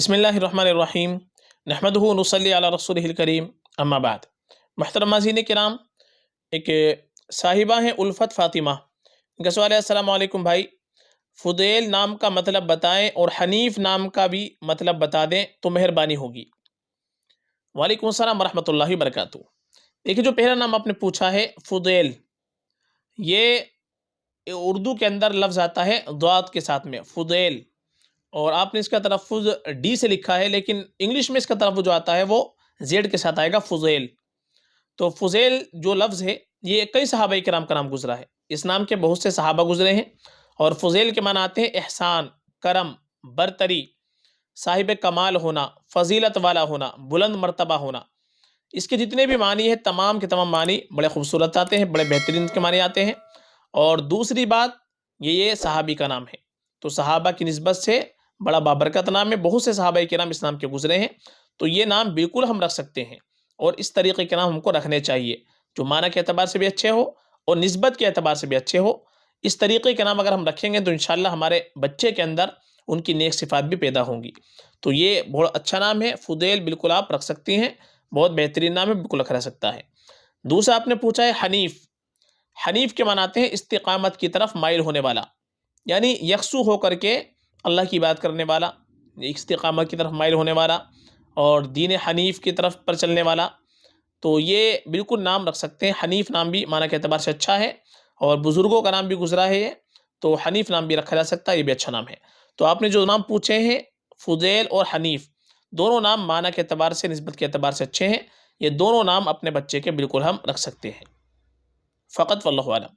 بسم اللہ الرحمن الرحیم نحمدہ ونصلی علی رسولہ الکریم اما بعد۔ محترم ناظرین کرام، ایک صاحبہ ہیں الفت فاطمہ، ان کا سوال ہے: السلام علیکم بھائی، فدیل نام کا مطلب بتائیں اور حنیف نام کا بھی مطلب بتا دیں تو مہربانی ہوگی۔ وعلیکم السلام ورحمۃ اللہ وبرکاتہ۔ دیکھیے، جو پہلا نام آپ نے پوچھا ہے فدیل، یہ اردو کے اندر لفظ آتا ہے ضاد کے ساتھ میں فدیل، اور آپ نے اس کا تلفظ ڈی سے لکھا ہے، لیکن انگلش میں اس کا تلفظ جو آتا ہے وہ زیڈ کے ساتھ آئے گا، فضیل۔ تو فضیل جو لفظ ہے یہ کئی صحابہ کرام کا نام گزرا ہے، اس نام کے بہت سے صحابہ گزرے ہیں، اور فضیل کے معنی آتے ہیں احسان، کرم، برتری، صاحب کمال ہونا، فضیلت والا ہونا، بلند مرتبہ ہونا۔ اس کے جتنے بھی معنی ہیں تمام کے تمام معنی بڑے خوبصورت آتے ہیں، بڑے بہترین کے معنی آتے ہیں۔ اور دوسری بات یہ صحابی کا نام ہے، تو صحابہ کی نسبت سے بڑا بابرکت نام ہے، بہت سے صحابہ کے نام اس نام کے گزرے ہیں، تو یہ نام بالکل ہم رکھ سکتے ہیں، اور اس طریقے کے نام ہم کو رکھنے چاہیے جو معنی کے اعتبار سے بھی اچھے ہو اور نسبت کے اعتبار سے بھی اچھے ہو۔ اس طریقے کے نام اگر ہم رکھیں گے تو انشاءاللہ ہمارے بچے کے اندر ان کی نیک صفات بھی پیدا ہوں گی۔ تو یہ بہت اچھا نام ہے فدیل، بالکل آپ رکھ سکتی ہیں، بہت بہترین نام ہے، بالکل رکھا سکتا ہے۔ دوسرا آپ نے پوچھا ہے حنیف۔ حنیف کے معنی آتے ہیں استقامت کی طرف مائل ہونے والا، یعنی یکسو ہو کر کے اللہ کی بات کرنے والا، استقامت کی طرف مائل ہونے والا، اور دین حنیف کی طرف پر چلنے والا۔ تو یہ بالکل نام رکھ سکتے ہیں، حنیف نام بھی معنی کے اعتبار سے اچھا ہے، اور بزرگوں کا نام بھی گزرا ہے یہ، تو حنیف نام بھی رکھا جا سکتا ہے، یہ بھی اچھا نام ہے۔ تو آپ نے جو نام پوچھے ہیں فضیل اور حنیف، دونوں نام معنی کے اعتبار سے، نسبت کے اعتبار سے اچھے ہیں، یہ دونوں نام اپنے بچے کے بالکل ہم رکھ سکتے ہیں، فقط واللہ اعلم۔